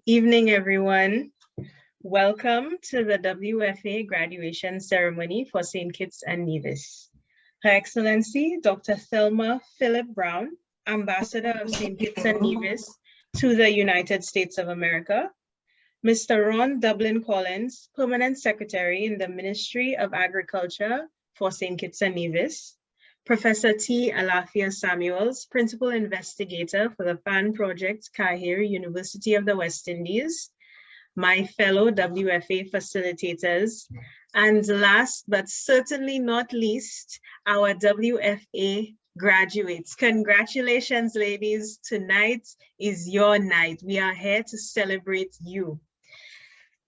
evening, everyone. Welcome to the WFA graduation ceremony for St. Kitts and Nevis. Her Excellency, Dr. Thelma Philip Brown, Ambassador of St. Kitts and Nevis to the United States of America, Mr. Ron Dublin Collins, Permanent Secretary in the Ministry of Agriculture for St. Kitts and Nevis, Professor T. Alafia Samuels, Principal Investigator for the FAN Project, Kahir, University of the West Indies, my fellow WFA facilitators, and last but certainly not least, our WFA graduates. Congratulations, ladies. Tonight is your night. We are here to celebrate you.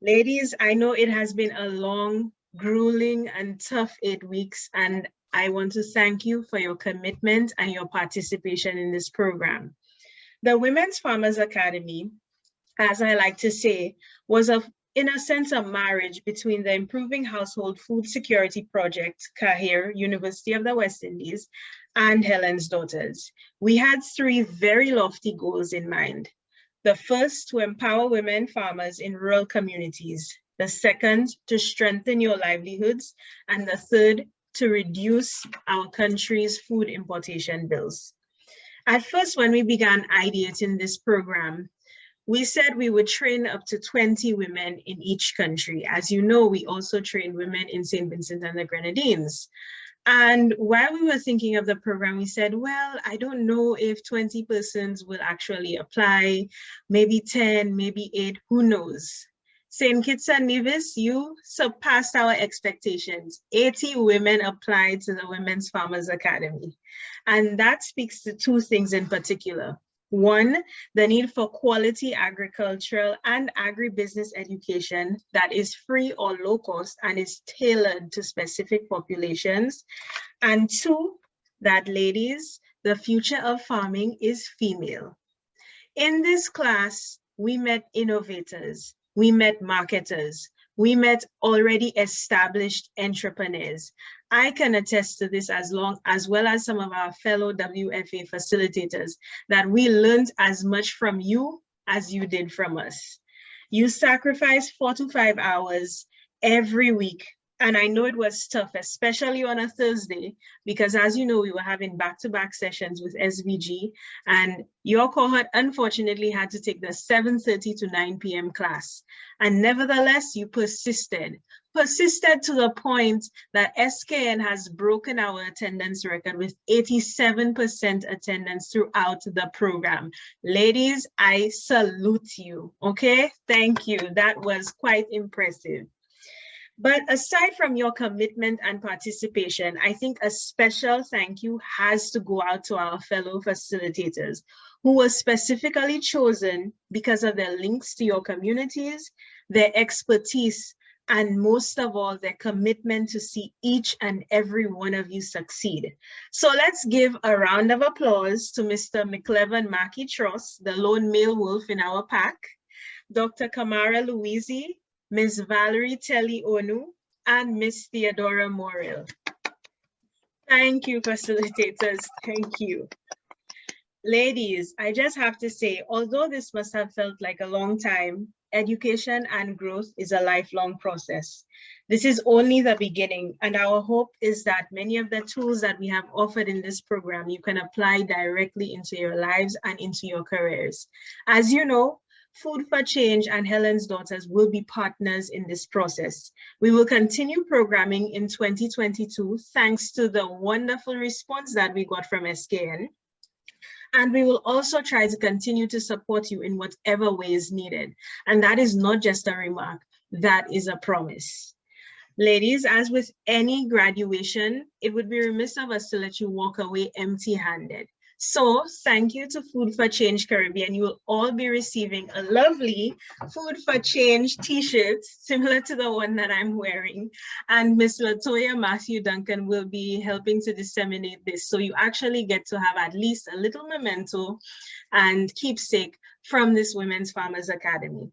Ladies, I know it has been a long, grueling, and tough 8 weeks, and I want to thank you for your commitment and your participation in this program. The Women's Farmers Academy, as I like to say, was in a sense a marriage between the Improving Household Food Security Project, Kahir, University of the West Indies, and Helen's Daughters. We had 3 very lofty goals in mind. The first, to empower women farmers in rural communities. The second, to strengthen your livelihoods. And the third, to reduce our country's food importation bills. At first, when we began ideating this program, we said we would train up to 20 women in each country. As you know, we also train women in St. Vincent and the Grenadines. And while we were thinking of the program, we said, well, I don't know if 20 persons will actually apply, maybe 10, maybe 8, who knows? St. Kitts and Nevis, you surpassed our expectations. 80 women applied to the Women's Farmers Academy. And that speaks to 2 things in particular. 1, the need for quality agricultural and agribusiness education that is free or low cost and is tailored to specific populations. And 2, that ladies, the future of farming is female. In this class, we met innovators, we met marketers, we met already established entrepreneurs. I can attest to this as well as some of our fellow WFA facilitators, that we learned as much from you as you did from us. You sacrificed 4 to 5 hours every week. And I know it was tough, especially on a Thursday, because as you know, we were having back-to-back sessions with SVG, and your cohort unfortunately had to take the 7:30 to 9 p.m. class. And nevertheless, you persisted to the point that SKN has broken our attendance record with 87% attendance throughout the program. Ladies, I salute you, okay? Thank you, that was quite impressive. But aside from your commitment and participation, I think a special thank you has to go out to our fellow facilitators who were specifically chosen because of their links to your communities, their expertise, and most of all, their commitment to see each and every one of you succeed. So let's give a round of applause to Mr. McLevin Mackey Tross, the lone male wolf in our pack, Dr. Kamara Louisi, Ms. Valerie Telly Onu, and Ms. Theodora Morrill. Thank you, facilitators, thank you. Ladies, I just have to say, although this must have felt like a long time, education and growth is a lifelong process. This is only the beginning, and our hope is that many of the tools that we have offered in this program, you can apply directly into your lives and into your careers. As you know, Food for Change and Helen's Daughters will be partners in this process. We will continue programming in 2022 thanks to the wonderful response that we got from SKN. And we will also try to continue to support you in whatever way is needed. And that is not just a remark, that is a promise. Ladies, as with any graduation, it would be remiss of us to let you walk away empty-handed. So thank you to Food for Change Caribbean. You will all be receiving a lovely Food for Change t-shirt, similar to the one that I'm wearing. And Ms. Latoya Matthew Duncan will be helping to disseminate this. So you actually get to have at least a little memento and keepsake from this Women's Farmers Academy.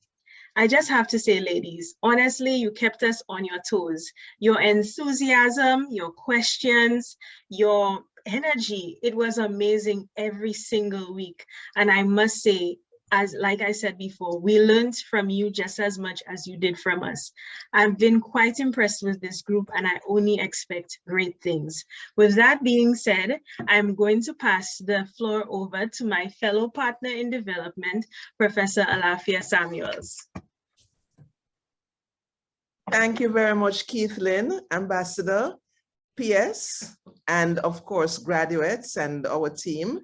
I just have to say, ladies, honestly, you kept us on your toes. Your enthusiasm, your questions, your energy, it was amazing every single week. And I must say, like I said before, we learned from you just as much as you did from us. I've been quite impressed with this group, and I only expect great things. With that being said, I'm going to pass the floor over to my fellow partner in development, Professor Alafia Samuels. Thank you very much, Keithlyn, Ambassador, PS, and of course, graduates and our team.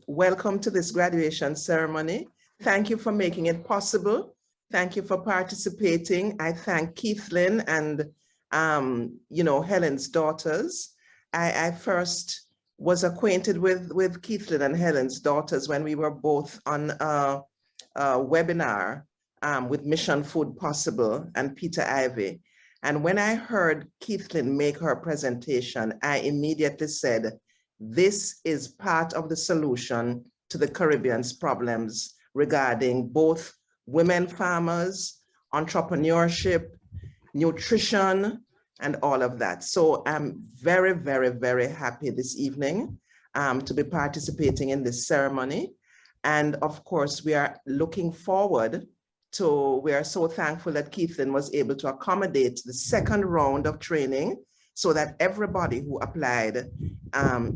Welcome to this graduation ceremony. Thank you for making it possible. Thank you for participating. I thank Keithlyn and Helen's daughters. I first was acquainted with Keithlyn and Helen's daughters when we were both on a webinar with Mission Food Possible and Peter Ivey. And when I heard Keithlyn make her presentation, I immediately said, this is part of the solution to the Caribbean's problems regarding both women farmers, entrepreneurship, nutrition, and all of that. So I'm very, very, very happy this evening to be participating in this ceremony. And of course, we are looking forward to, we are so thankful that Keithlyn was able to accommodate the second round of training so that everybody who applied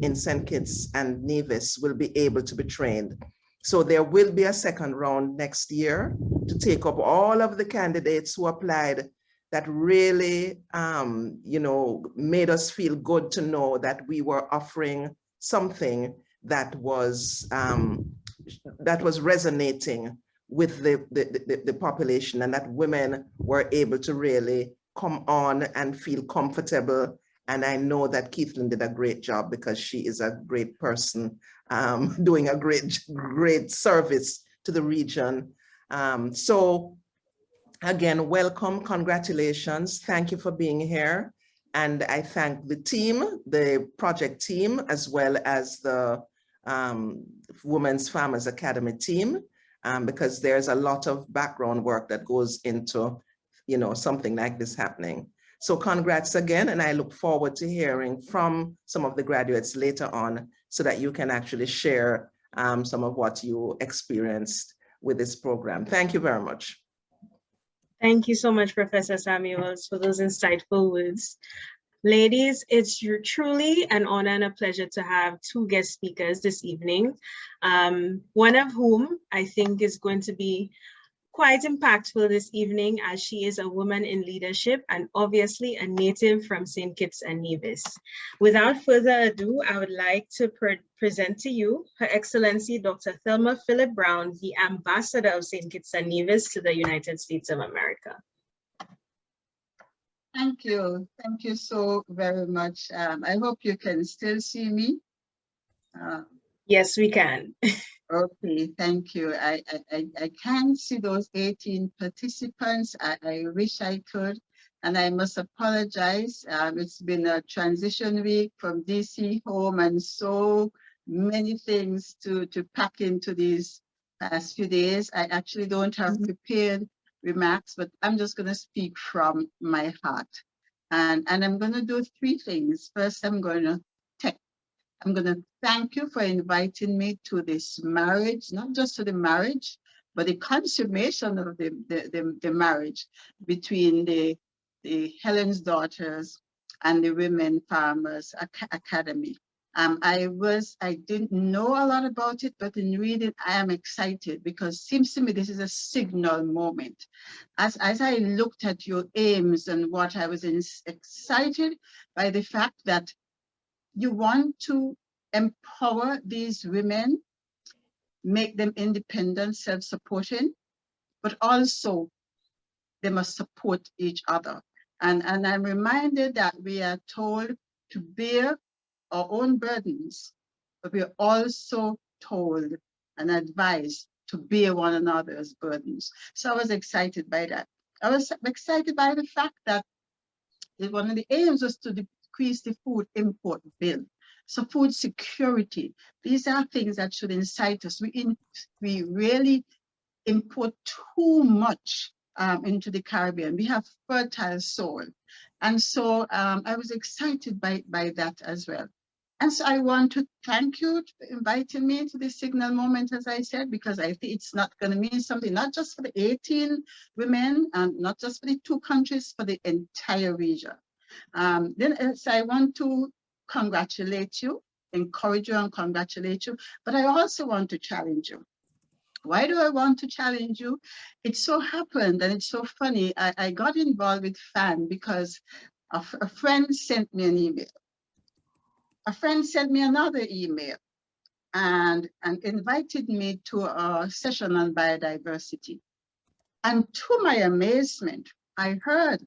in St. Kitts and Nevis will be able to be trained. So there will be a second round next year to take up all of the candidates who applied that really, made us feel good to know that we were offering something that was resonating with the population, and that women were able to really come on and feel comfortable. And I know that Keithlyn did a great job because she is a great person doing a great service to the region. So again, welcome, congratulations. Thank you for being here. And I thank the team, the project team, as well as the Women's Farmers Academy team, because there's a lot of background work that goes into, something like this happening. So congrats again, and I look forward to hearing from some of the graduates later on so that you can actually share some of what you experienced with this program. Thank you very much. Thank you so much, Professor Samuels, for those insightful words. Ladies, it's truly an honor and a pleasure to have two guest speakers this evening, one of whom I think is going to be quite impactful this evening, as she is a woman in leadership and obviously a native from St. Kitts and Nevis. Without further ado, I would like to present to you Her Excellency Dr. Thelma Phillip Brown, the Ambassador of St. Kitts and Nevis to the United States of America. Thank you so very much. I hope you can still see me. Yes, we can. Okay, thank you. I can't see those 18 participants. I wish I could, and I must apologize. It's been a transition week from DC home, and so many things to pack into these past few days. I actually don't have prepared remarks, but I'm just going to speak from my heart. And I'm going to do three things. First, I'm going to thank you for inviting me to this marriage, not just to the marriage, but the consummation of the marriage between the Helen's daughters and the Women Farmers Academy. I didn't know a lot about it, but in reading, I am excited because it seems to me this is a signal moment. As I looked at your aims and what I was excited by the fact that you want to empower these women, make them independent, self-supporting, but also they must support each other. And I'm reminded that we are told to bear our own burdens, but we're also told and advised to bear one another's burdens. So I was excited by that. I was excited by the fact that one of the aims was to decrease the food import bill. So food security, these are things that should incite us. We really import too much into the Caribbean. We have fertile soil. And so I was excited by that as well. And so I want to thank you for inviting me to this signal moment, as I said, because I think it's not going to mean something, not just for the 18 women, and not just for the 2 countries, for the entire region. So I want to congratulate you, encourage you and congratulate you, but I also want to challenge you. Why do I want to challenge you? It so happened, and it's so funny, I got involved with FAN because a friend sent me an email. A friend sent me another email and invited me to a session on biodiversity. And to my amazement, I heard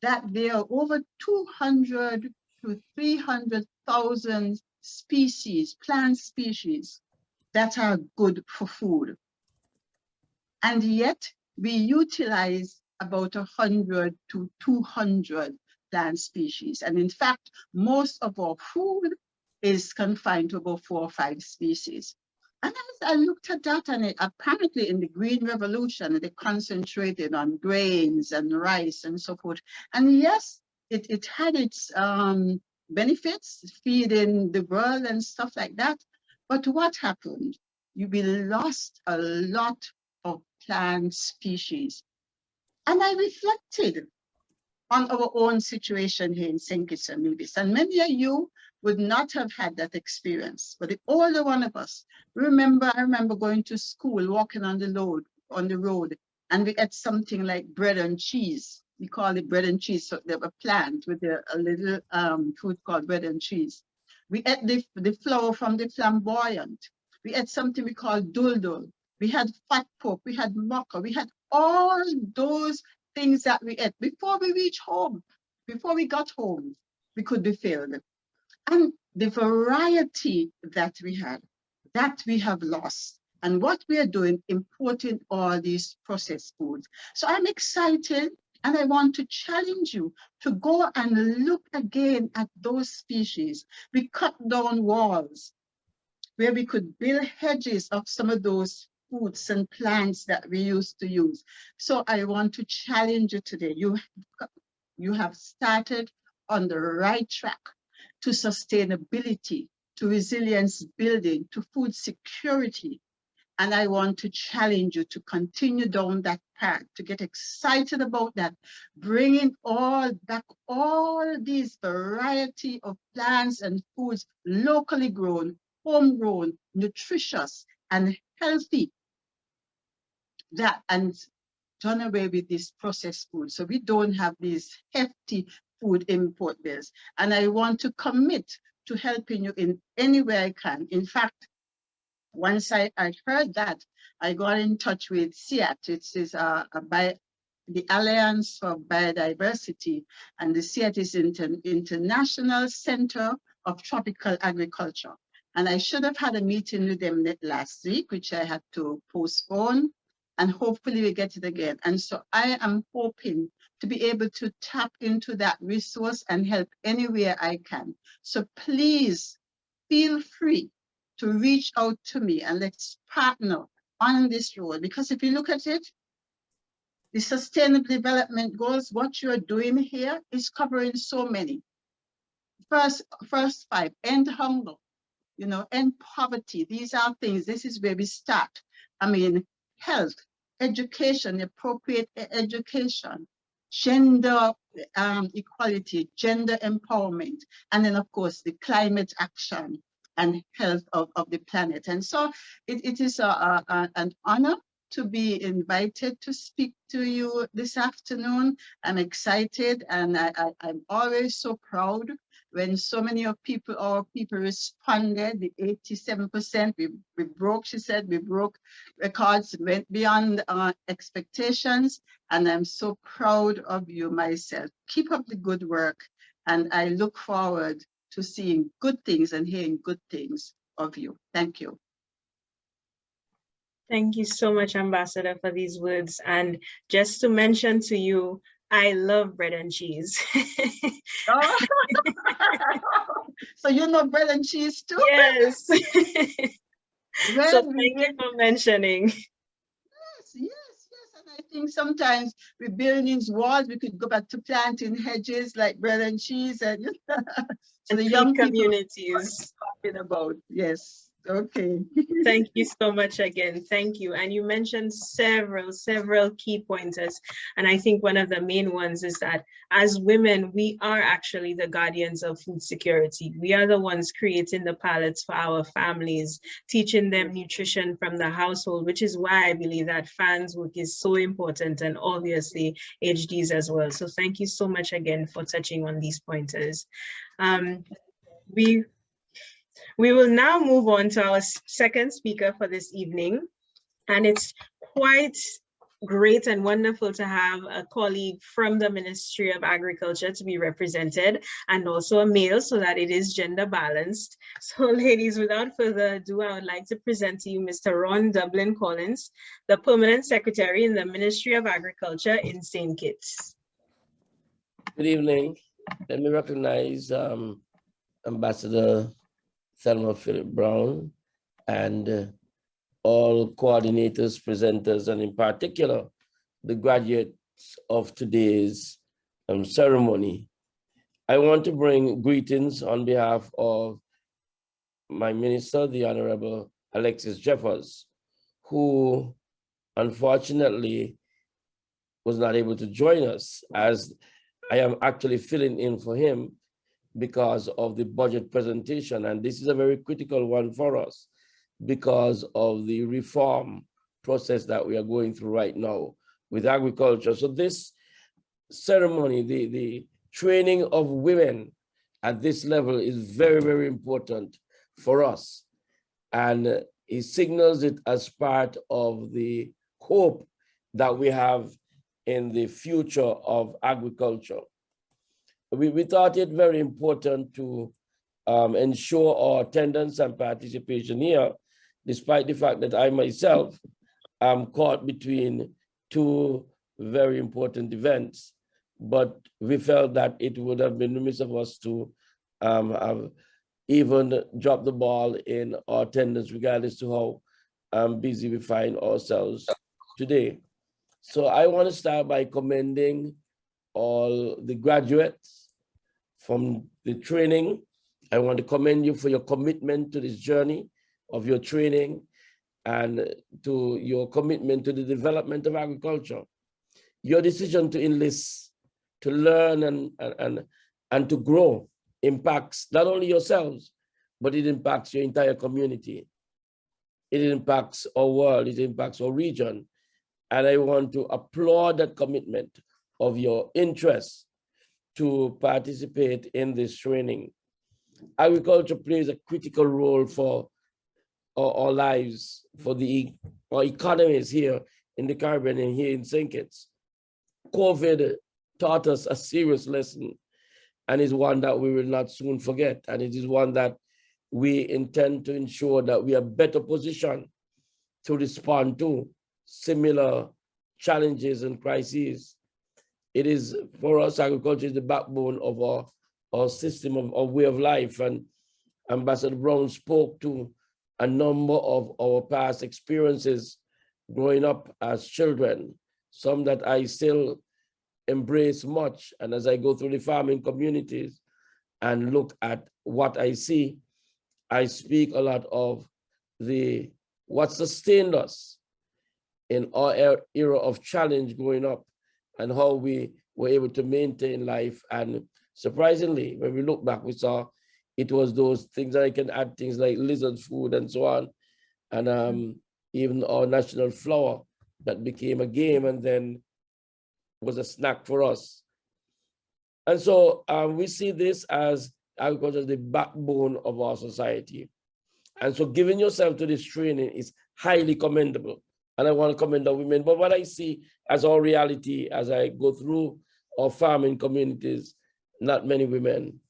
that there are over 200 to 300,000 species, plant species, that are good for food. And yet we utilize about 100 to 200 plant species. And in fact, most of our food is confined to about 4 or 5 species. And as I looked at that, and apparently in the Green Revolution, they concentrated on grains and rice and so forth. And yes, it had its benefits, feeding the world and stuff like that. But what happened? We lost a lot of plant species. And I reflected on our own situation here in St. Kitts and Nevis. And many of you would not have had that experience. But the older one of us, I remember going to school, walking on the road, and we ate something like bread and cheese. We call it bread and cheese. So they were a plant with a little food called bread and cheese. We ate the flour from the flamboyant. We ate something we call dul. We had fat pork, we had mocha, we had all those things that we ate before we reached home. Before we got home, we could be filled. And the variety that we had, that we have lost. And what we are doing, importing all these processed foods. So I'm excited, and I want to challenge you to go and look again at those species. We cut down walls where we could build hedges of some of those fruits and plants that we used to use. So I want to challenge you today. You have started on the right track to sustainability, to resilience building, to food security. And I want to challenge you to continue down that path, to get excited about that, bringing back all these variety of plants and foods, locally grown, homegrown, nutritious, and healthy, and done away with this processed food. So we don't have these hefty food import bills. And I want to commit to helping you in any way I can. In fact, once I heard that, I got in touch with SEAT. It is the Alliance for Biodiversity, and the SEAT is International Center of Tropical Agriculture. And I should have had a meeting with them last week, which I had to postpone, and hopefully we get it again. And so I am hoping to be able to tap into that resource and help anywhere I can. So please feel free to reach out to me, and let's partner on this road. Because if you look at it, the Sustainable Development Goals, what you're doing here is covering so many. First 5, end hunger, end poverty. These are things, this is where we start. I mean, health, education, appropriate education, gender equality, gender empowerment, and then of course the climate action and health of the planet. And so it is an honor to be invited to speak to you this afternoon. I'm excited, and I'm always so proud when so many of our people responded. The 87%, we broke, she said, we broke records, went beyond expectations, and I'm so proud of you myself. Keep up the good work, and I look forward to seeing good things and hearing good things of you. Thank you. Thank you so much, Ambassador, for these words. And just to mention to you, I love bread and cheese. Oh. So you know bread and cheese too? Yes. So thank you for mentioning. Yes, and I think sometimes we build these walls, we could go back to planting hedges like bread and cheese and so the young people communities. talking about. Yes. Okay. Thank you so much again. Thank you. And you mentioned several key pointers. And I think one of the main ones is that as women, we are actually the guardians of food security. We are the ones creating the pallets for our families, teaching them nutrition from the household, which is why I believe that fans work is so important, and obviously HDs as well. So thank you so much again for touching on these pointers. We will now move on to our second speaker for this evening, and it's quite great and wonderful to have a colleague from the Ministry of Agriculture to be represented, and also a male, so that it is gender balanced. So ladies, without further ado, I would like to present to you Mr. Ron Dublin Collins, the Permanent Secretary in the Ministry of Agriculture in St. Kitts. Good evening. Let me recognize Ambassador Thelma Philip Brown and all coordinators, presenters, and in particular, the graduates of today's ceremony. I want to bring greetings on behalf of my minister, the Honorable Alexis Jeffers, who unfortunately was not able to join us, as I am actually filling in for him because of the budget presentation. And this is a very critical one for us because of the reform process that we are going through right now with agriculture. So this ceremony, the training of women at this level is very important for us. And it signals it as part of the hope that we have in the future of agriculture. We thought it very important to ensure our attendance and participation here, despite the fact that I myself am caught between two very important events. But we felt that it would have been remiss of us to have even dropped the ball in our attendance, regardless to how busy we find ourselves today. So I want to start by commending all the graduates from the training. I want to commend you for your commitment to this journey of your training and to your commitment to the development of agriculture. Your decision to enlist, to learn and to grow impacts not only yourselves, but it impacts your entire community. It impacts our world, it impacts our region. And I want to applaud that commitment of your interest to participate in this training. Agriculture plays a critical role for our lives, for our economies here in the Caribbean and here in St. Kitts. COVID taught us a serious lesson, and is one that we will not soon forget. And it is one that we intend to ensure that we are better positioned to respond to similar challenges and crises. It is, for us, agriculture is the backbone of our system of way of life. And Ambassador Brown spoke to a number of our past experiences growing up as children, some that I still embrace much. And as I go through the farming communities and look at what I see, I speak a lot of what sustained us in our era of challenge growing up and how we were able to maintain life. And surprisingly, when we look back, we saw it was those things that I can add, things like lizard food and so on. And even our national flower that became a game and then was a snack for us. And so we see this as agriculture as the backbone of our society. And so giving yourself to this training is highly commendable. And I want to commend the women. But what I see as our reality as I go through our farming communities, not many women.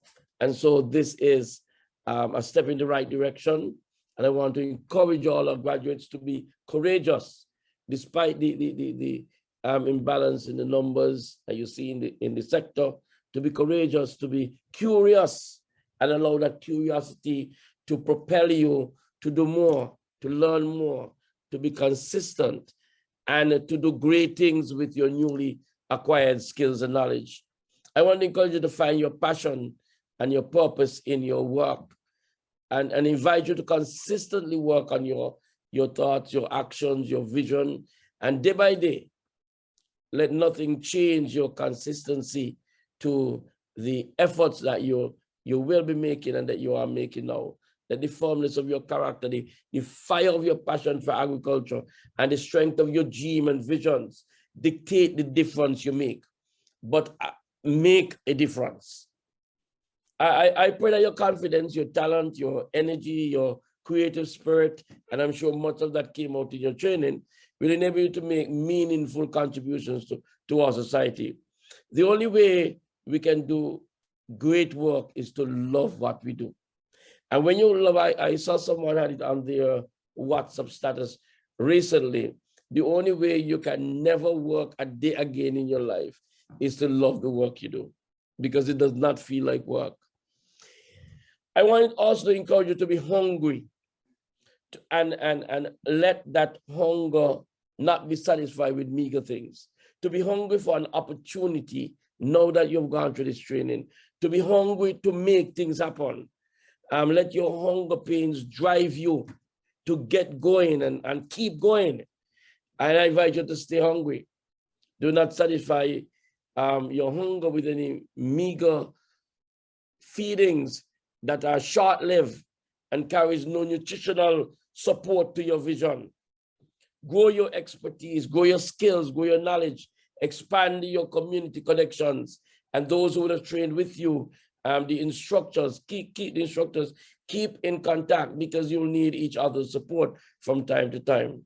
And so this is a step in the right direction. And I want to encourage all our graduates to be courageous, despite the imbalance in the numbers that you see in the sector, to be courageous, to be curious, and allow that curiosity to propel you to do more, to learn more, to be consistent, and to do great things with your newly acquired skills and knowledge. I want to encourage you to find your passion and your purpose in your work, and invite you to consistently work on your thoughts, your actions, your vision, and day by day, let nothing change your consistency to the efforts that you will be making and that you are making now. That the firmness of your character, the fire of your passion for agriculture, and the strength of your dream and visions dictate the difference you make. But make a difference. I pray that your confidence, your talent, your energy, your creative spirit, and I'm sure much of that came out in your training, will enable you to make meaningful contributions to our society. The only way we can do great work is to love what we do. And when you love, I saw someone had it on their WhatsApp status recently. The only way you can never work a day again in your life is to love the work you do, because it does not feel like work. I want also to encourage you to be hungry and let that hunger not be satisfied with meager things. To be hungry for an opportunity now that you've gone through this training. To be hungry to make things happen. Let your hunger pains drive you to get going and keep going. And I invite you to stay hungry. Do not satisfy your hunger with any meager feedings that are short-lived and carries no nutritional support to your vision. Grow your expertise, grow your skills, grow your knowledge, expand your community connections, and those who would have trained with you, the instructors, keep in contact, because you'll need each other's support from time to time.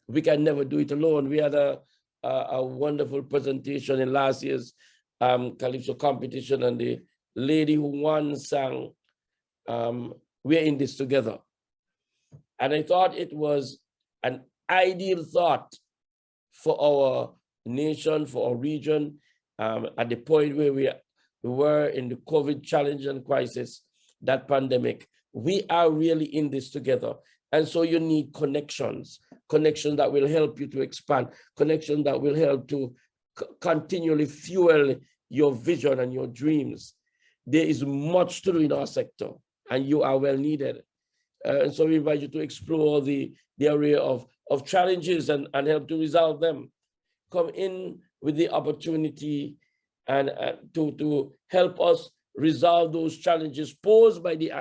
We can never do it alone. We had a wonderful presentation in last year's Calypso competition, and the lady who won sang, "We're in this together." And I thought it was an ideal thought for our nation, for our region, at the point where we were in the COVID challenge and crisis, that pandemic. We are really in this together. And so you need connections that will help you to expand, connections that will help to continually fuel your vision and your dreams. There is much to do in our sector, and you are well needed. And so we invite you to explore the area of challenges and help to resolve them. Come in with the opportunity and to help us resolve those challenges posed by the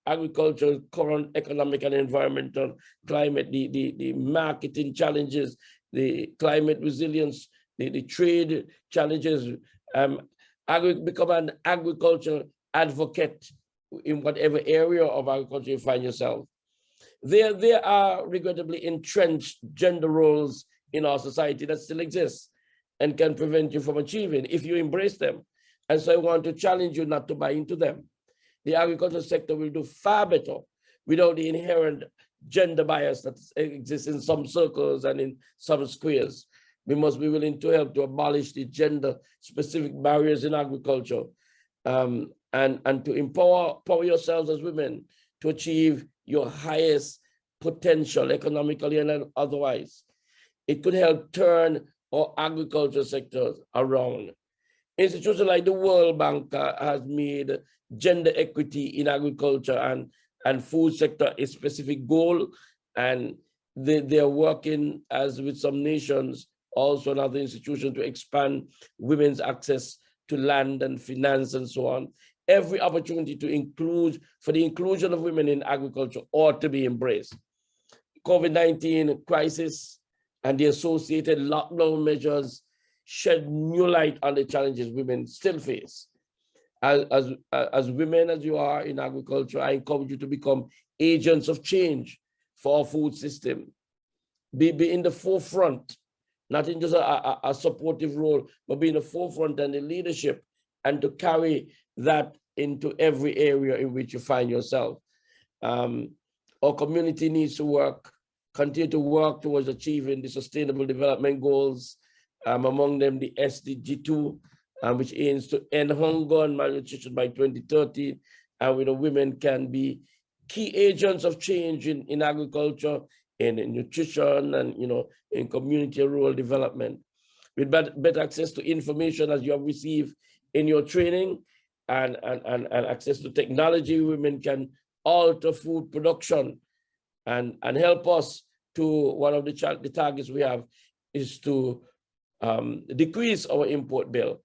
agricultural, current economic and environmental climate, the marketing challenges, the climate resilience, the trade challenges. Become an agricultural advocate in whatever area of agriculture you find yourself. There are regrettably entrenched gender roles in our society that still exist and can prevent you from achieving if you embrace them. And so I want to challenge you not to buy into them. The agricultural sector will do far better without the inherent gender bias that exists in some circles and in some squares. We must be willing to help to abolish the gender-specific barriers in agriculture, and to empower yourselves as women to achieve your highest potential economically and otherwise. It could help turn our agriculture sector around. Institutions like the World Bank has made gender equity in agriculture and food sector a specific goal, and they are working, as with some nations, also in other institutions, to expand women's access to land and finance and so on. Every opportunity for the inclusion of women in agriculture ought to be embraced. COVID-19 crisis and the associated lockdown measures shed new light on the challenges women still face. As women as you are in agriculture, I encourage you to become agents of change for our food system. Be in the forefront, not in just a supportive role, but be in the forefront and the leadership, and to carry that into every area in which you find yourself. Our community needs to continue to work towards achieving the Sustainable Development Goals, among them the SDG 2, which aims to end hunger and malnutrition by 2030. And women can be key agents of change in agriculture, in nutrition and, in community and rural development. With better access to information as you have received in your training and access to technology, women can alter food production and help us to one of the targets we have is to decrease our import bill.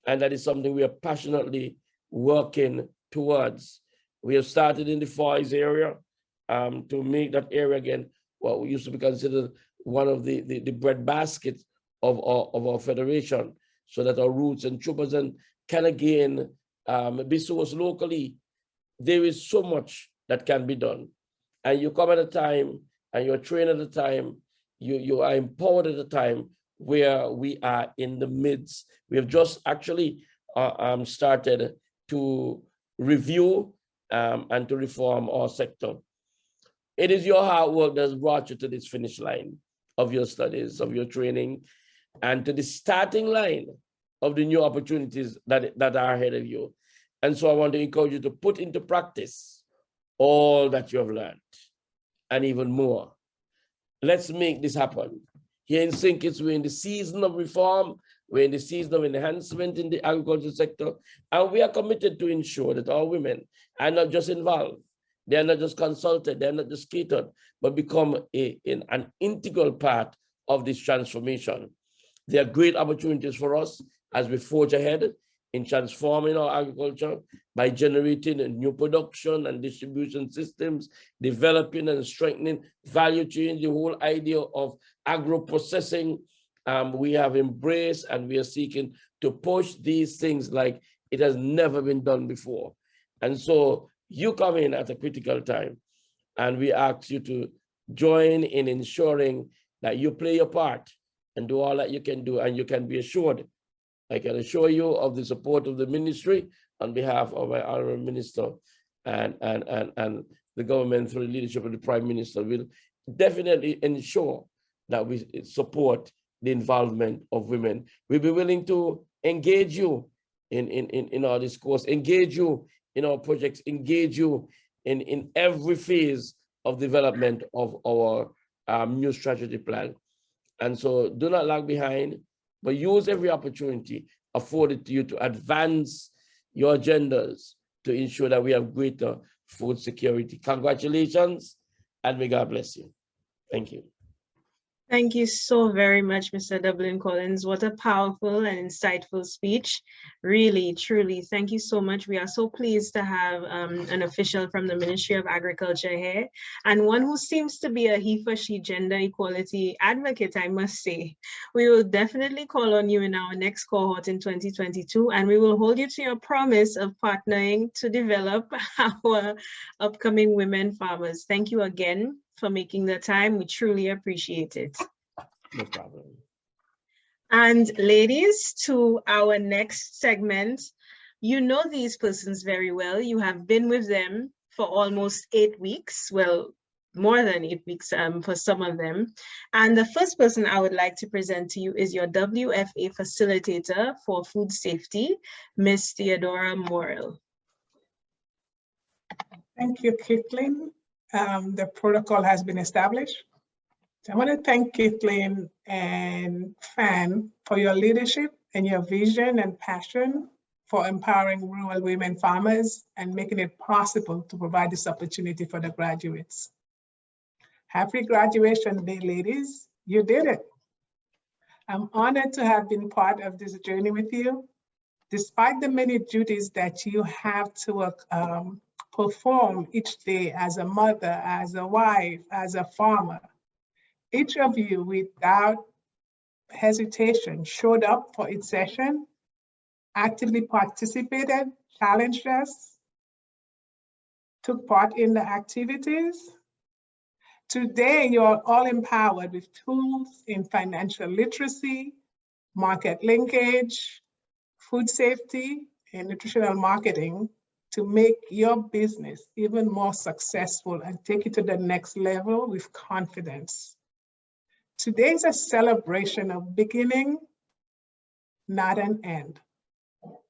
And that is something we are passionately working towards. We have started in the Far East area to make that area again what we used to be considered one of the bread baskets of our federation, so that our roots and troopers can again be sourced locally. There is so much that can be done. And you come at a time and you're trained at a time, you are empowered at a time where we are in the midst. We have just actually started to review and to reform our sector. It is your hard work that's brought you to this finish line of your studies, of your training, and to the starting line of the new opportunities that are ahead of you. And so I want to encourage you to put into practice all that you have learned and even more. Let's make this happen. Here in St. Kitts, we're in the season of reform. We're in the season of enhancement in the agriculture sector. And we are committed to ensure that our women are not just involved. They are not just consulted. They're not just catered, but become an integral part of this transformation. There are great opportunities for us as we forge ahead in transforming our agriculture by generating a new production and distribution systems, developing and strengthening value chain. The whole idea of agro-processing, we have embraced, and we are seeking to push these things like it has never been done before. And so you come in at a critical time, and we ask you to join in ensuring that you play your part and do all that you can do, and you can be assured, I can assure you of the support of the ministry on behalf of my honorable minister and the government through the leadership of the Prime Minister will definitely ensure that we support the involvement of women. We'll be willing to engage you in our discourse, engage you in our projects, engage you in every phase of development of our new strategy plan. And so do not lag behind, but use every opportunity afforded to you to advance your agendas to ensure that we have greater food security. Congratulations, and may God bless you. Thank you. Thank you so very much, Mr. Dublin Collins. What a powerful and insightful speech. Really, truly, thank you so much. We are so pleased to have an official from the Ministry of Agriculture here, and one who seems to be a he for she gender equality advocate, I must say. We will definitely call on you in our next cohort in 2022, and we will hold you to your promise of partnering to develop our upcoming women farmers. Thank you again for making the time. We truly appreciate it. No problem. And ladies, to our next segment, you know these persons very well. You have been with them for almost 8 weeks. Well, more than 8 weeks for some of them. And the first person I would like to present to you is your WFA facilitator for food safety, Ms. Theodora Morrill. Thank you, Kathleen. The protocol has been established. So I want to thank Kathleen and Fan for your leadership and your vision and passion for empowering rural women farmers and making it possible to provide this opportunity for the graduates. Happy graduation day, ladies. You did it. I'm honored to have been part of this journey with you. Despite the many duties that you have to perform each day as a mother, as a wife, as a farmer, each of you without hesitation showed up for each session, actively participated, challenged us, took part in the activities. Today, you are all empowered with tools in financial literacy, market linkage, food safety, and nutritional marketing to make your business even more successful and take it to the next level with confidence. Today is a celebration of beginning, not an end.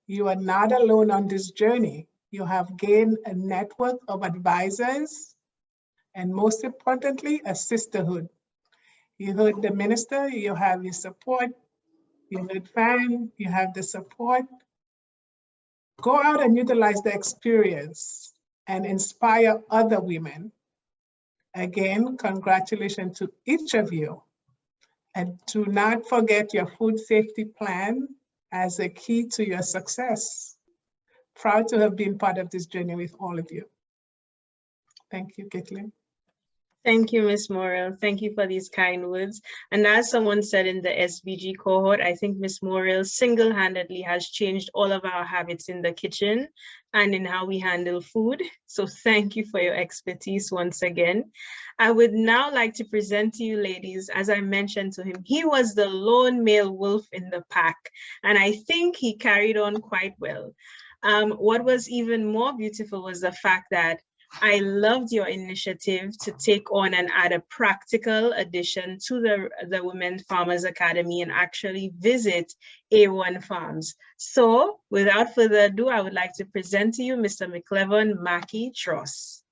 You are not alone on this journey. You have gained a network of advisors and most importantly, a sisterhood. You heard the minister, you have your support. You heard Fan, you have the support. Go out and utilize the experience and inspire other women. Again, congratulations to each of you. And do not forget your food safety plan as a key to your success. Proud to have been part of this journey with all of you. Thank you, Caitlin. Thank you, Ms. Morrill. Thank you for these kind words. And as someone said in the SBG cohort, I think Ms. Morrill single-handedly has changed all of our habits in the kitchen and in how we handle food. So thank you for your expertise once again. I would now like to present to you ladies, as I mentioned to him, he was the lone male wolf in the pack, and I think he carried on quite well. What was even more beautiful was the fact that I loved your initiative to take on and add a practical addition to the Women Farmers Academy and actually visit A1 farms. So without further ado, I would like to present to you Mr. McLevon Mackey Tross.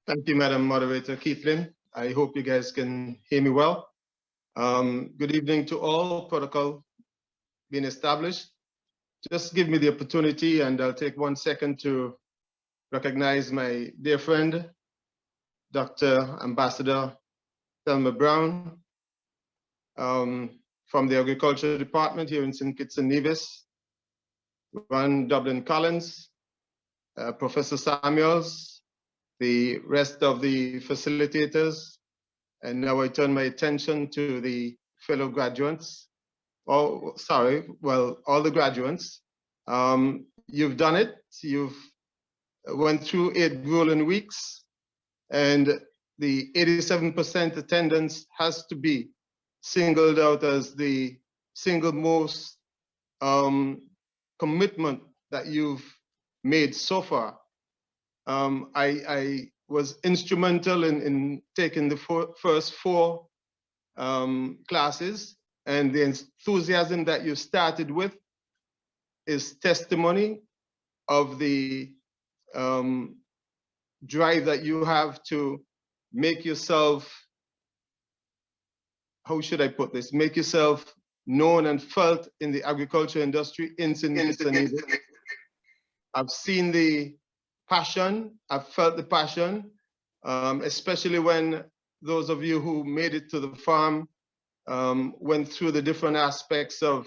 Thank you, Madam Moderator Keithlin. I hope you guys can hear me well. Good evening to all. Protocol being established. Just give me the opportunity and I'll take 1 second to recognize my dear friend, Dr. Ambassador Thelma Brown, from the Agriculture Department here in St. Kitts and Nevis, Ron Dublin Collins, Professor Samuels, the rest of the facilitators, and now I turn my attention to the fellow graduates. Oh, sorry, well, all the graduates. You've done it. You've went through 8 grueling weeks, and the 87% attendance has to be singled out as the single most commitment that you've made so far. I was instrumental in taking the first 4 classes, and the enthusiasm that you started with is testimony of the drive that you have to make yourself, how should I put this, make yourself known and felt in the agriculture industry in St. Kitts and Nevis. I've seen the passion, I've felt the passion, especially when those of you who made it to the farm went through the different aspects of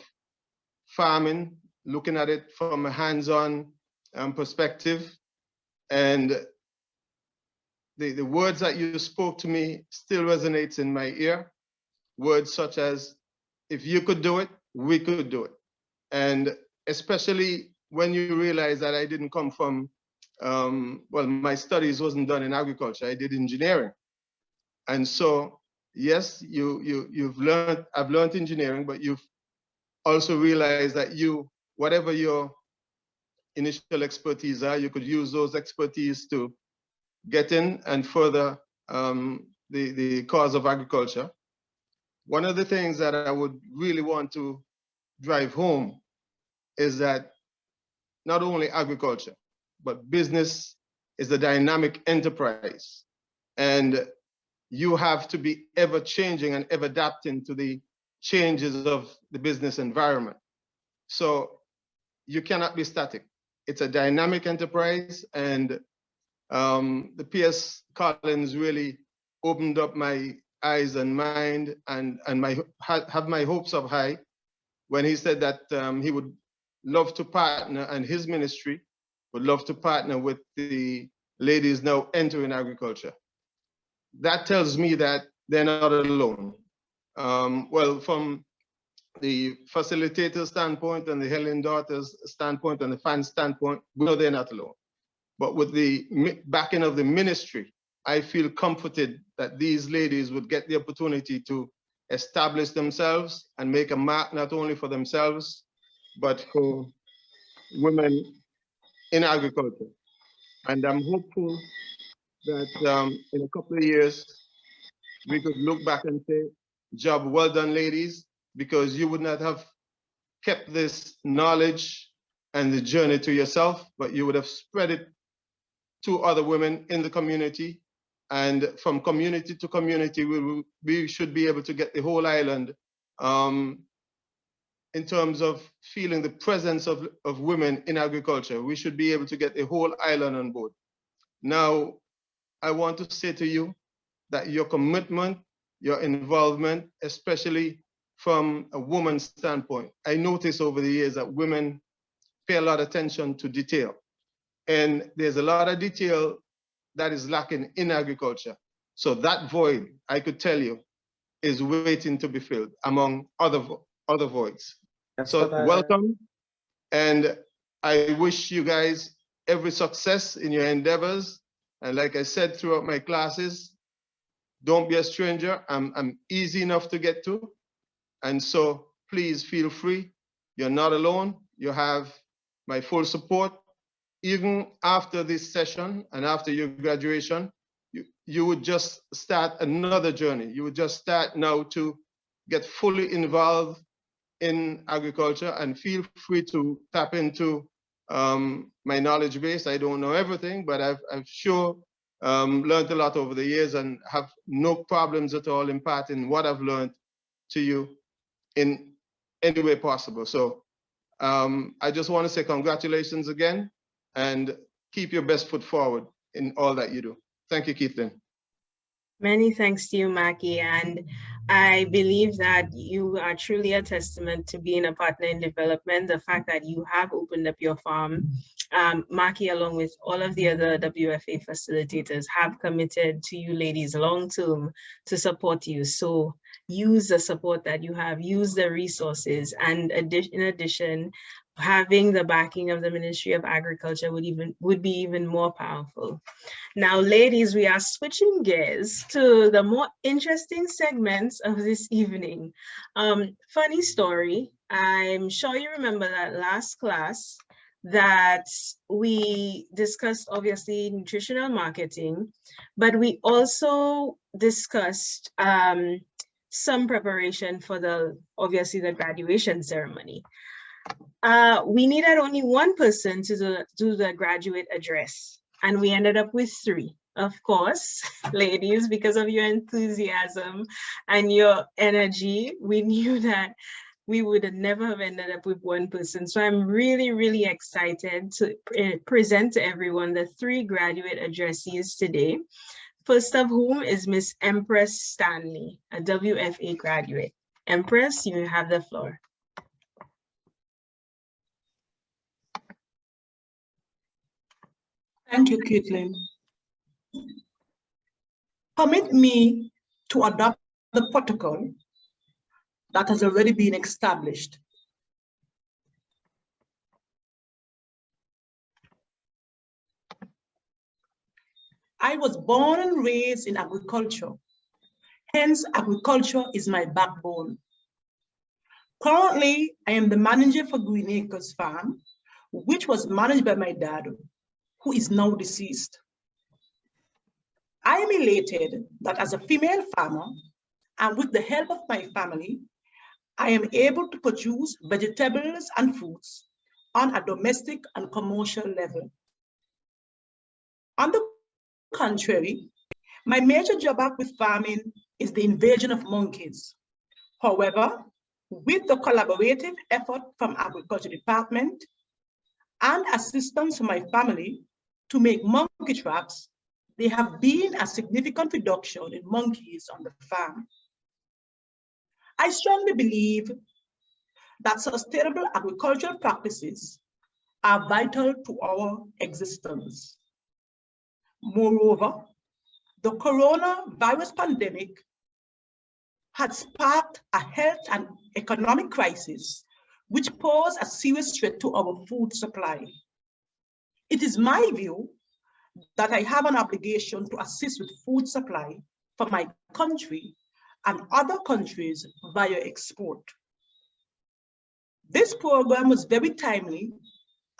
farming, looking at it from a hands-on perspective. And the words that you spoke to me still resonates in my ear. Words such as, if you could do it, we could do it. And especially when you realize that I didn't come from, well, my studies wasn't done in agriculture, I did engineering. And so, yes, I've learned engineering, but you've also realized that whatever your initial expertise are, you could use those expertise to get in and further the cause of agriculture. One of the things that I would really want to drive home is that not only agriculture, but business is a dynamic enterprise. And you have to be ever changing and ever adapting to the changes of the business environment. So you cannot be static. It's a dynamic enterprise, and the P.S. Collins really opened up my eyes and mind, and have my hopes up high when he said that he would love to partner, and his ministry would love to partner with the ladies now entering agriculture. That tells me that they're not alone. Well, from the facilitator standpoint and the Helen daughters standpoint and the fan standpoint, we know they're not alone. But with the backing of the ministry, I feel comforted that these ladies would get the opportunity to establish themselves and make a mark not only for themselves, but for women in agriculture. And I'm hopeful that in a couple of years, we could look back and say, job well done, ladies, because you would not have kept this knowledge and the journey to yourself, but you would have spread it 2 other women in the community. And from community to community, we should be able to get the whole island in terms of feeling the presence of women in agriculture. We should be able to get the whole island on board. Now, I want to say to you that your commitment, your involvement, especially from a woman's standpoint, I noticed over the years that women pay a lot of attention to detail. And there's a lot of detail that is lacking in agriculture. So that void, I could tell you, is waiting to be filled among other voids. So welcome. And I wish you guys every success in your endeavors. And like I said throughout my classes, don't be a stranger. I'm easy enough to get to. And so please feel free. You're not alone. You have my full support. Even after this session and after your graduation, you would just start another journey. You would just start now to get fully involved in agriculture, and feel free to tap into my knowledge base. I don't know everything, but I've sure learned a lot over the years and have no problems at all imparting what I've learned to you in any way possible. So I just want to say congratulations again, and keep your best foot forward in all that you do. Thank you, Keithlin. Many thanks to you, Maki. And I believe that you are truly a testament to being a partner in development. The fact that you have opened up your farm, Maki, along with all of the other WFA facilitators, have committed to you ladies long term to support you. So use the support that you have, use the resources, and in addition, having the backing of the Ministry of Agriculture would be even more powerful. Now, ladies, we are switching gears to the more interesting segments of this evening. Funny story, I'm sure you remember that last class that we discussed obviously nutritional marketing, but we also discussed some preparation for obviously the graduation ceremony. We needed only one person to do the graduate address, and we ended up with 3. Of course, ladies, because of your enthusiasm and your energy, we knew that we would never have ended up with one person. So I'm really, really excited to present to everyone the 3 graduate addressees today. First of whom is Miss Empress Stanley, a WFA graduate. Empress, you have the floor. Thank you, Caitlin. Permit me to adopt the protocol that has already been established. I was born and raised in agriculture. Hence, agriculture is my backbone. Currently, I am the manager for Green Acres Farm, which was managed by my dad, who is now deceased. I am elated that as a female farmer, and with the help of my family, I am able to produce vegetables and fruits on a domestic and commercial level. On the contrary, my major drawback with farming is the invasion of monkeys. However, with the collaborative effort from Agriculture Department and assistance from my family to make monkey traps, there have been a significant reduction in monkeys on the farm. I strongly believe that sustainable agricultural practices are vital to our existence. Moreover, the coronavirus pandemic had sparked a health and economic crisis, which pose a serious threat to our food supply. It is my view that I have an obligation to assist with food supply for my country and other countries via export. This program was very timely,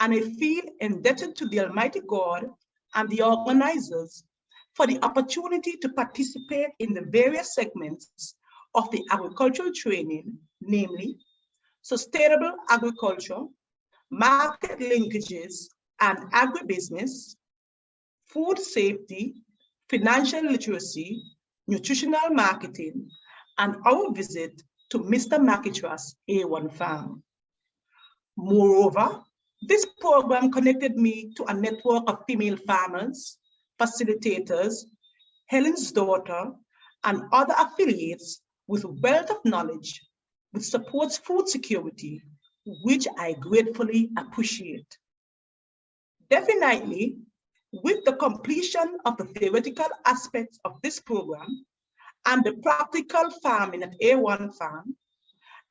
and I feel indebted to the Almighty God and the organizers for the opportunity to participate in the various segments of the agricultural training, namely sustainable agriculture, market linkages, and agribusiness, food safety, financial literacy, nutritional marketing, and our visit to Mr. Makitra's A1 farm. Moreover, this program connected me to a network of female farmers, facilitators, Helen's daughter, and other affiliates with wealth of knowledge, which supports food security, which I gratefully appreciate. Definitely, with the completion of the theoretical aspects of this program and the practical farming at A1 Farm,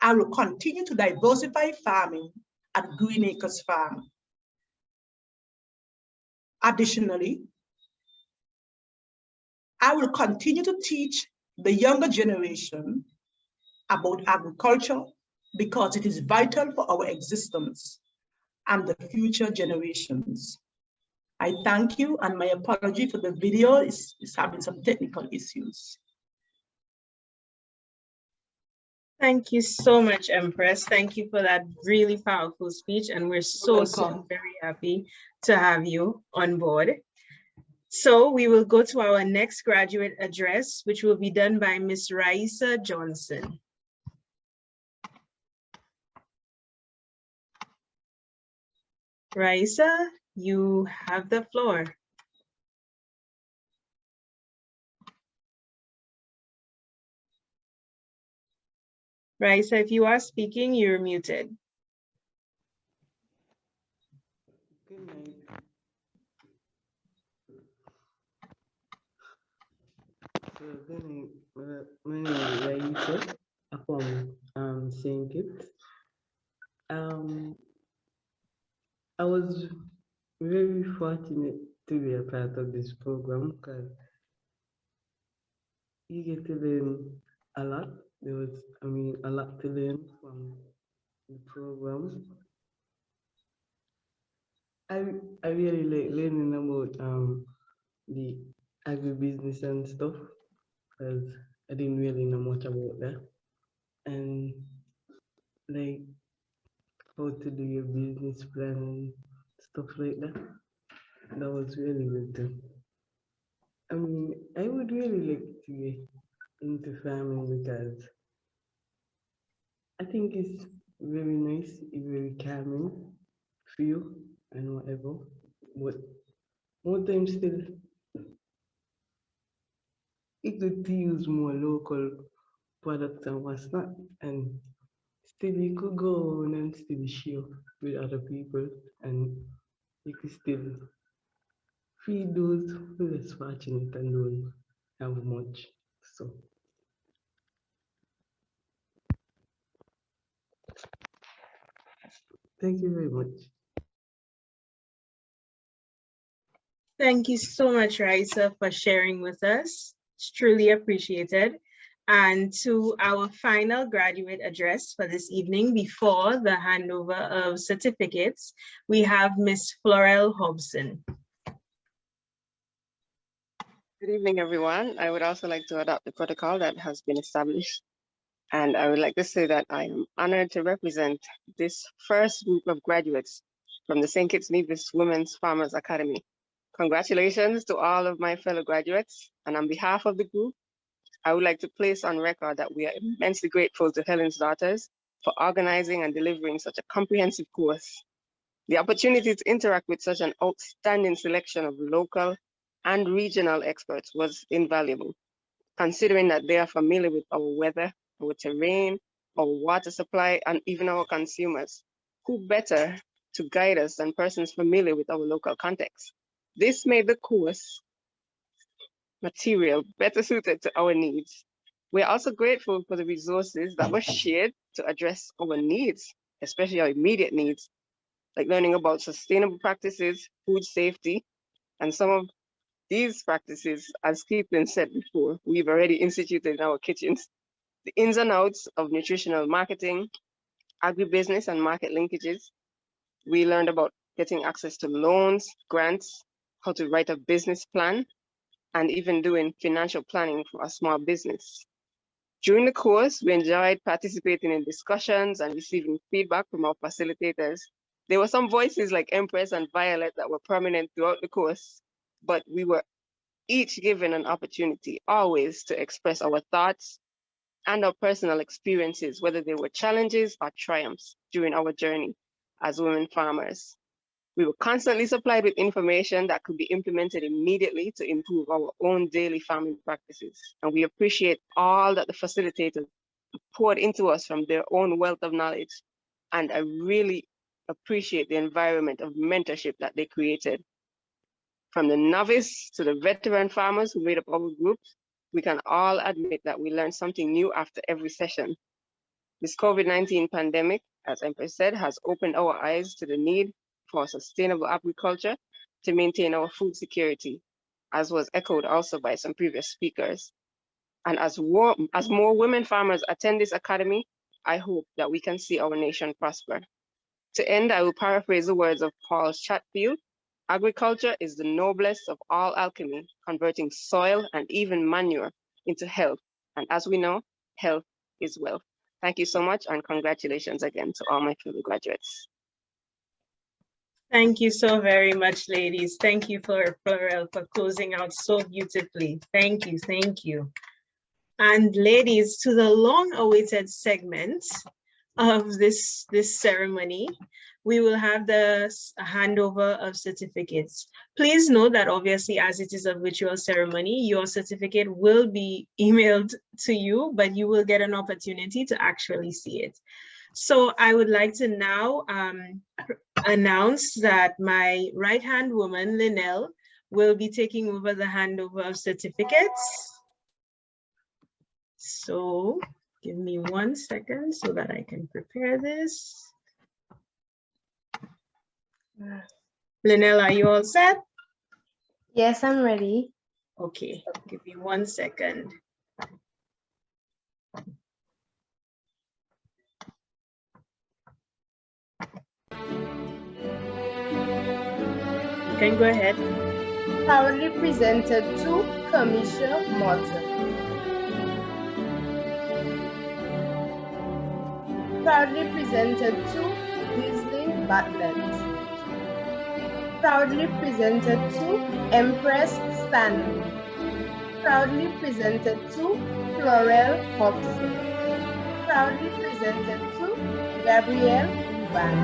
I will continue to diversify farming at Green Acres Farm. Additionally, I will continue to teach the younger generation about agriculture because it is vital for our existence and the future generations. I thank you, and my apology for the video is having some technical issues. Thank you so much, Empress. Thank you for that really powerful speech, and we're so very happy to have you on board. So we will go to our next graduate address, which will be done by Ms. Raisa Johnson. Raisa, you have the floor. Raisa, if you are speaking, you're muted. Good night. So good night. My name is Raisa. I'm from St. Kitts. I was very fortunate to be a part of this program because you get to learn a lot. There was, a lot to learn from the program. I really like learning about the agribusiness and stuff because I didn't really know much about that, and like how to do your business plan and stuff like that. That was really good too. I would really like to get into farming because I think it's very nice, it's very calming for you and whatever. But more times still, it's good to use more local products and what's not. And still you could go on and still share with other people, and you could still feed those who less fortunate and don't have much. So thank you very much. Thank you so much, Raisa, for sharing with us. It's truly appreciated. And to our final graduate address for this evening before the handover of certificates, we have Ms. Florel Hobson. Good evening, everyone. I would also like to adopt the protocol that has been established. And I would like to say that I am honored to represent this first group of graduates from the St. Kitts Nevis Women's Farmers Academy. Congratulations to all of my fellow graduates. And on behalf of the group, I would like to place on record that we are immensely grateful to Helen's Daughters for organizing and delivering such a comprehensive course. The opportunity to interact with such an outstanding selection of local and regional experts was invaluable, considering that they are familiar with our weather, our terrain, our water supply, and even our consumers. Who better to guide us than persons familiar with our local context? This made the course material better suited to our needs. We are also grateful for the resources that were shared to address our needs, especially our immediate needs, like learning about sustainable practices, food safety, and some of these practices, as Caitlin said before, we've already instituted in our kitchens. The ins and outs of nutritional marketing, agribusiness and market linkages. We learned about getting access to loans, grants, how to write a business plan, and even doing financial planning for a small business. During the course, we enjoyed participating in discussions and receiving feedback from our facilitators. There were some voices like Empress and Violet that were prominent throughout the course. but we were each given an opportunity always to express our thoughts and our personal experiences, whether they were challenges or triumphs during our journey as women farmers. We were constantly supplied with information that could be implemented immediately to improve our own daily farming practices. And we appreciate all that the facilitators poured into us from their own wealth of knowledge. And I really appreciate the environment of mentorship that they created. From the novice to the veteran farmers who made up our group, we can all admit that we learned something new after every session. This COVID-19 pandemic, as Empress said, has opened our eyes to the need for sustainable agriculture to maintain our food security, as was echoed also by some previous speakers. And as more women farmers attend this academy, I hope that we can see our nation prosper. To end, I will paraphrase the words of Paul Chatfield: agriculture is the noblest of all alchemy, converting soil and even manure into health. And as we know, health is wealth. Thank you so much, and congratulations again to all my fellow graduates. Thank you so very much, ladies. Thank you for closing out so beautifully. Thank you, thank you. And ladies, to the long-awaited segment of this ceremony, we will have the handover of certificates. Please note that obviously, as it is a virtual ceremony, your certificate will be emailed to you, but you will get an opportunity to actually see it. So I would like to now announce that my right-hand woman, Linnell, will be taking over the handover of certificates. So give me 1 second so that I can prepare this. Linnell, are you all set? Yes, I'm ready. Okay, give me 1 second. You can go ahead. Proudly presented to Kamisha Morton. Proudly presented to Ghislaine Bartlett. Proudly presented to Empress Stanley. Proudly presented to Florel Hobson. Proudly presented to Gabrielle Uban.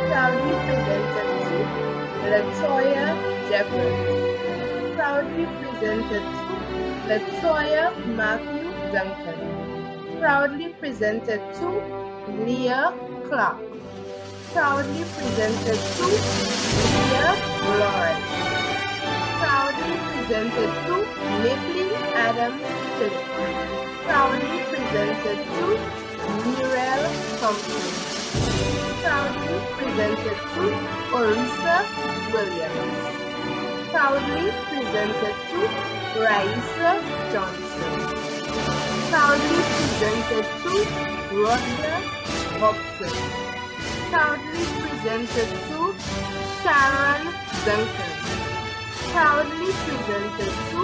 Proudly presented to Latoya Jeffers. Proudly presented to Latoya Matthew Duncan. Proudly presented to Leah Clark. Proudly presented to Leah Lawrence. Proudly presented to Mifflin Adams Phillips. Proudly presented to Muriel Thompson. Proudly presented to Orisa Williams. Proudly presented to Raisa Johnson. Proudly presented to Rhonda Hobson. Proudly presented to Sharon Duncan. Proudly presented to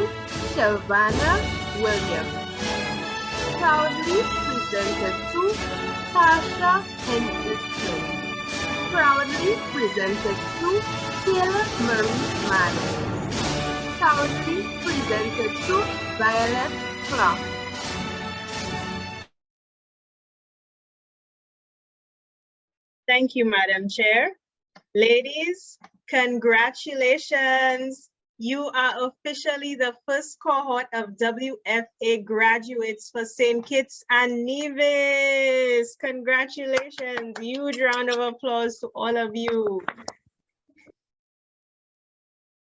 Shelvana Williams. Proudly presented to Tasha Hendrickson. Proudly presented to Taylor Marie Madden. Proudly presented to Violet Clark. Thank you, Madam Chair. Ladies, congratulations. You are officially the first cohort of WFA graduates for St. Kitts and Nevis. Congratulations. Huge round of applause to all of you.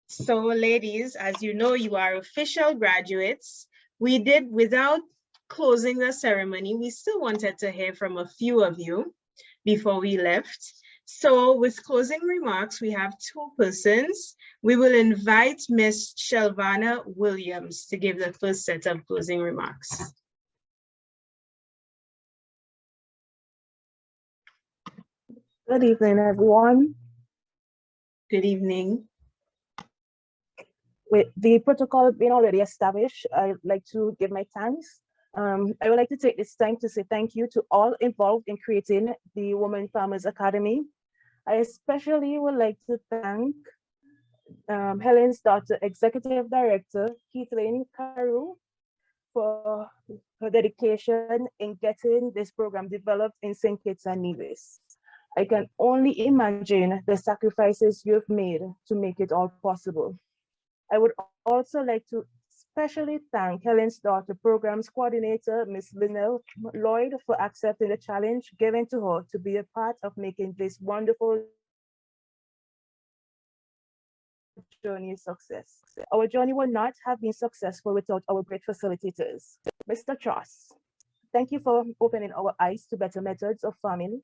So ladies, as you know, you are official graduates. We did, without closing the ceremony, we still wanted to hear from a few of you before we left. So with closing remarks, we have two persons. We will invite Ms. Shelvana Williams to give the first set of closing remarks. Good evening, everyone. Good evening. With the protocol being already established, I'd like to give my thanks. I would like to take this time to say thank you to all involved in creating the Women Farmers Academy. I especially would like to thank Helen's daughter, Executive Director, Kathleen Carew, for her dedication in getting this program developed in St. Kitts and Nevis. I can only imagine the sacrifices you've made to make it all possible. I would also like to especially thank Helen's daughter Programs Coordinator, Ms. Linnell Lloyd, for accepting the challenge given to her to be a part of making this wonderful journey a success. Our journey would not have been successful without our great facilitators. Mr. Truss, thank you for opening our eyes to better methods of farming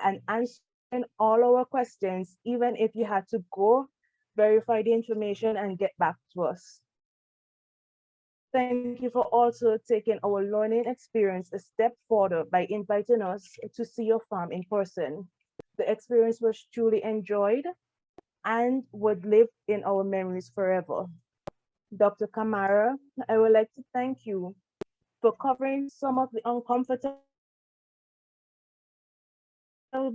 and answering all our questions, even if you had to go verify the information and get back to us. Thank you for also taking our learning experience a step further by inviting us to see your farm in person. The experience was truly enjoyed and would live in our memories forever. Dr. Kamara, I would like to thank you for covering some of the uncomfortable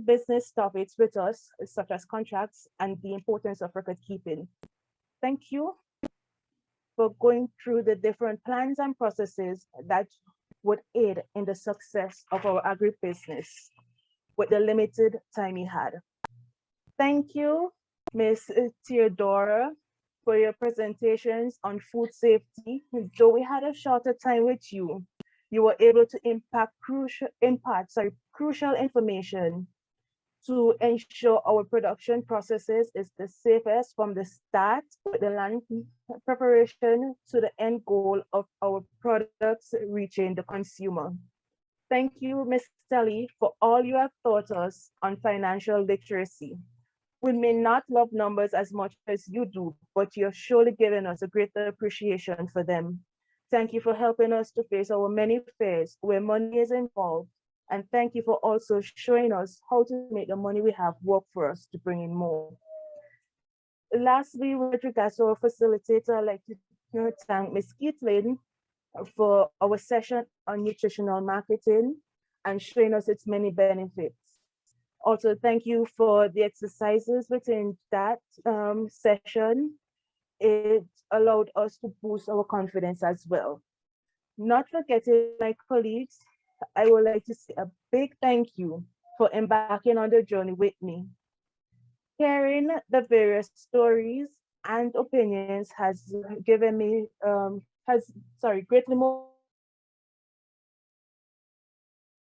business topics with us, such as contracts and the importance of record keeping. Thank you for going through the different plans and processes that would aid in the success of our agribusiness with the limited time you had. Thank you, Ms. Theodora, for your presentations on food safety. Though we had a shorter time with you, you were able to impart crucial information to ensure our production processes is the safest from the start with the land preparation to the end goal of our products reaching the consumer. Thank you, Ms. Telly, for all you have taught us on financial literacy. We may not love numbers as much as you do, but you're surely given us a greater appreciation for them. Thank you for helping us to face our many fears where money is involved. And thank you for also showing us how to make the money we have work for us to bring in more. Lastly, with regards to our facilitator, I'd like to thank Ms. Kathleen for our session on nutritional marketing and showing us its many benefits. Also, thank you for the exercises within that session. It allowed us to boost our confidence as well. Not forgetting my colleagues, I would like to say a big thank you for embarking on the journey with me. Hearing the various stories and opinions has given me, greatly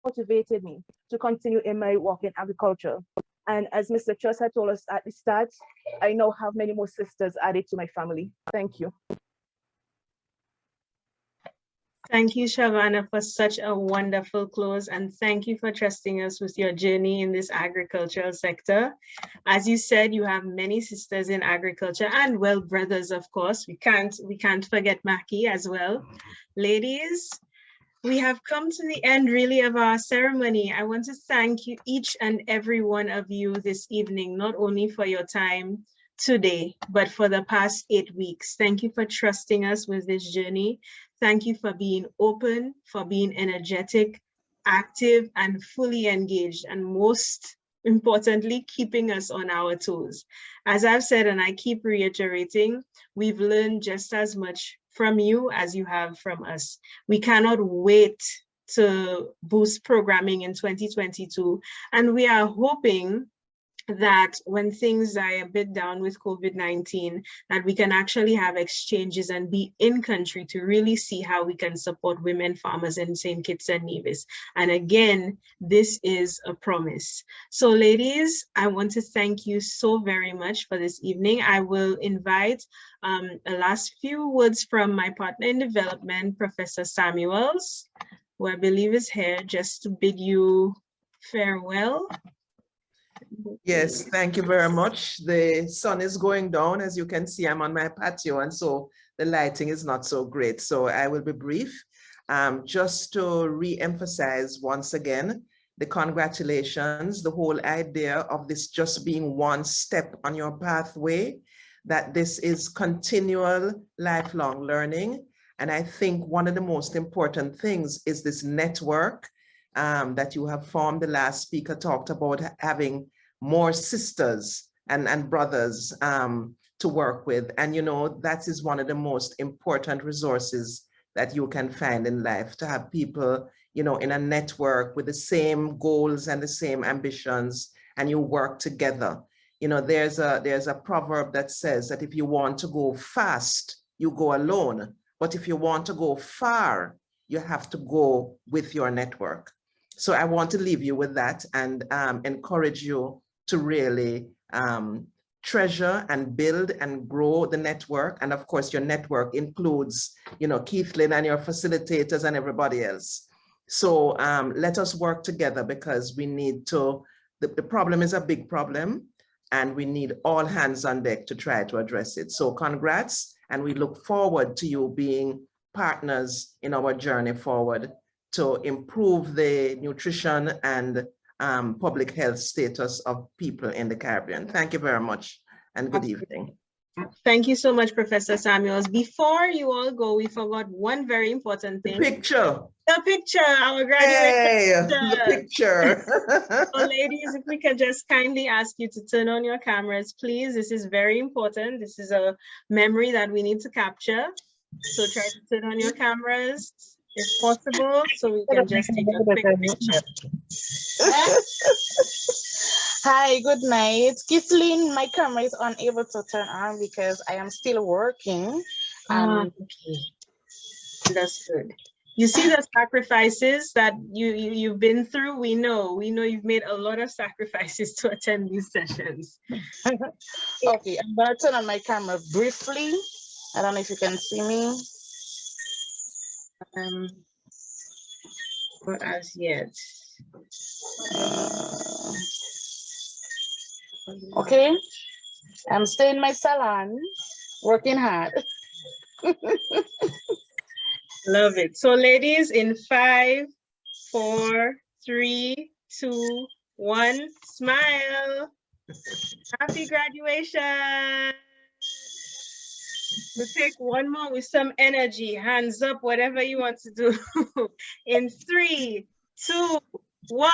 motivated me to continue in my work in agriculture. And as Mr. Truss had told us at the start, I now have many more sisters added to my family. Thank you. Thank you, Shavana, for such a wonderful close, and thank you for trusting us with your journey in this agricultural sector. As you said, you have many sisters in agriculture and, well, brothers, of course. We can't forget Maki as well. Ladies, we have come to the end really of our ceremony. I want to thank you, each and every one of you this evening, not only for your time today, but for the past 8 weeks. Thank you for trusting us with this journey. Thank you for being open, for being energetic, active, and fully engaged, and most importantly, keeping us on our toes. As I've said, and I keep reiterating, we've learned just as much from you as you have from us. We cannot wait to boost programming in 2022, and we are hoping that when things die a bit down with COVID-19, that we can actually have exchanges and be in country to really see how we can support women farmers in St. Kitts and Nevis. And again, this is a promise. So ladies, I want to thank you so very much for this evening. I will invite a last few words from my partner in development, Professor Samuels, who I believe is here, just to bid you farewell. Yes, thank you very much. The sun is going down. As you can see, I'm on my patio, and so the lighting is not so great. So I will be brief. Just to re-emphasize once again, the congratulations, the whole idea of this just being one step on your pathway, that this is continual lifelong learning. And I think one of the most important things is this network that you have formed. The last speaker talked about having more sisters and brothers to work with. And you know, that is one of the most important resources that you can find in life, to have people, you know, in a network with the same goals and the same ambitions, and you work together. You know, there's a proverb that says that if you want to go fast, you go alone. But if you want to go far, you have to go with your network. So I want to leave you with that and encourage you to really treasure and build and grow the network. And of course, your network includes, you know, Keithlin and your facilitators and everybody else. So let us work together, because we need to, the problem is a big problem, and we need all hands on deck to try to address it. So congrats, and we look forward to you being partners in our journey forward to improve the nutrition and public health status of people in the Caribbean. Thank you very much, and good evening. Thank you so much, Professor Samuels. Before you all go, we forgot one very important thing. The picture. The picture, our graduate Yay, picture. the picture. So ladies, if we can just kindly ask you to turn on your cameras, please. This is very important. This is a memory that we need to capture. So try to turn on your cameras if possible, so we can just take a quick picture. Hi, good night. Kathleen, my camera is unable to turn on because I am still working. Okay. That's good. You see the sacrifices that you've been through. We know you've made a lot of sacrifices to attend these sessions. Okay, I'm gonna turn on my camera briefly. I don't know if you can see me. Not as yet. Okay, I'm staying in my salon, working hard. Love it. So ladies, in 5, 4, 3, 2, 1, smile. Happy graduation. We'll take one more with some energy. Hands up, whatever you want to do. In 3, 2, 1.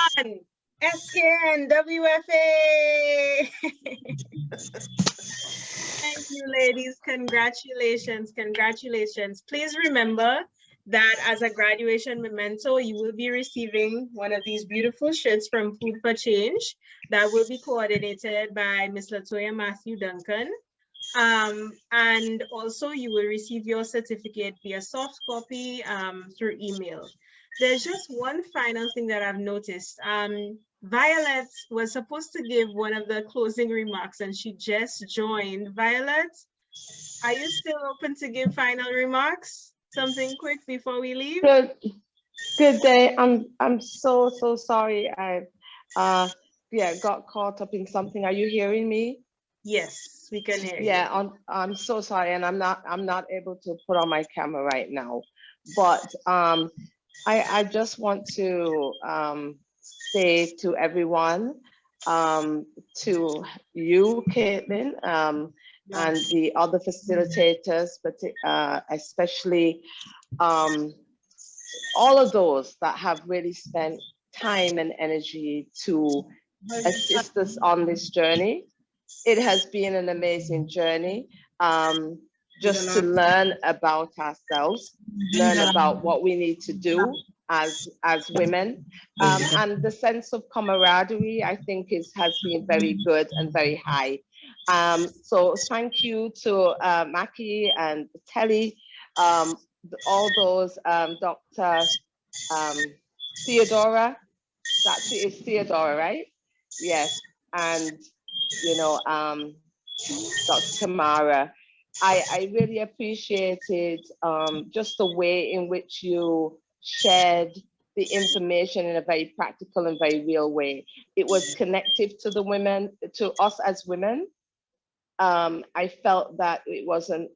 SKN, WFA. Thank you, ladies. Congratulations, congratulations. Please remember that as a graduation memento, you will be receiving one of these beautiful shirts from Food for Change that will be coordinated by Ms. Latoya Matthew Duncan. And also you will receive your certificate via soft copy through email. There's just one final thing that I've noticed. Violet was supposed to give one of the closing remarks and she just joined. Violet, are you still open to give final remarks? Something quick before we leave? Good day. I'm so sorry. I got caught up in something. Are you hearing me? Yes, we can hear you. Yeah, I'm so sorry, and I'm not able to put on my camera right now. But I just want to say to everyone, to you, Caitlin, and the other facilitators, but especially all of those that have really spent time and energy to assist us on this journey. It has been an amazing journey, just to learn about ourselves, learn about what we need to do as women, and the sense of camaraderie, I think, has been very good and very high. So thank you to Maki and Telly, all those, Dr. Theodora, that is Theodora, right? Yes, and you know, Dr. Tamara, I really appreciated just the way in which you shared the information in a very practical and very real way. It was connective to the women, to us as women. I felt that it wasn't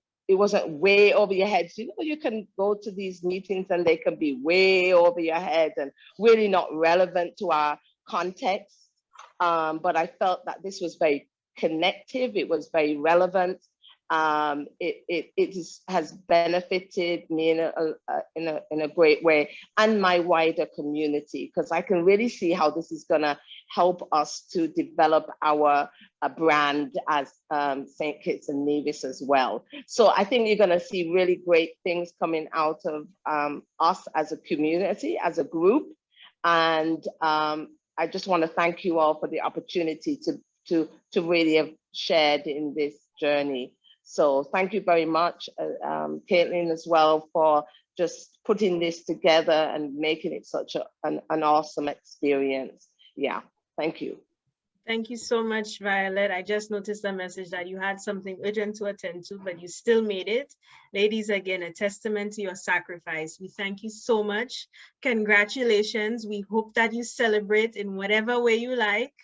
way over your head. You know, you can go to these meetings and they can be way over your head and really not relevant to our context. But I felt that this was very connective, it was very relevant, has benefited me in a great way, and my wider community, because I can really see how this is going to help us to develop our brand as St. Kitts and Nevis as well. So I think you're going to see really great things coming out of us as a community, as a group. And I just want to thank you all for the opportunity to really have shared in this journey. So thank you very much, Caitlin, as well, for just putting this together and making it such an awesome experience. Yeah, thank you. Thank you so much, Violet. I just noticed a message that you had something urgent to attend to, but you still made it. Ladies, again, a testament to your sacrifice. We thank you so much. Congratulations. We hope that you celebrate in whatever way you like,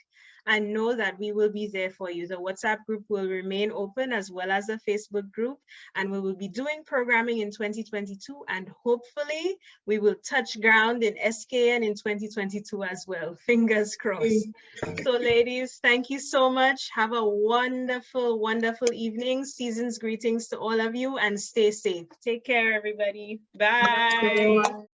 and know that we will be there for you. The WhatsApp group will remain open, as well as the Facebook group, and we will be doing programming in 2022, and hopefully we will touch ground in SKN in 2022 as well. Fingers crossed. So ladies, thank you so much. Have a wonderful, wonderful evening. Season's greetings to all of you, and stay safe. Take care, everybody. Bye.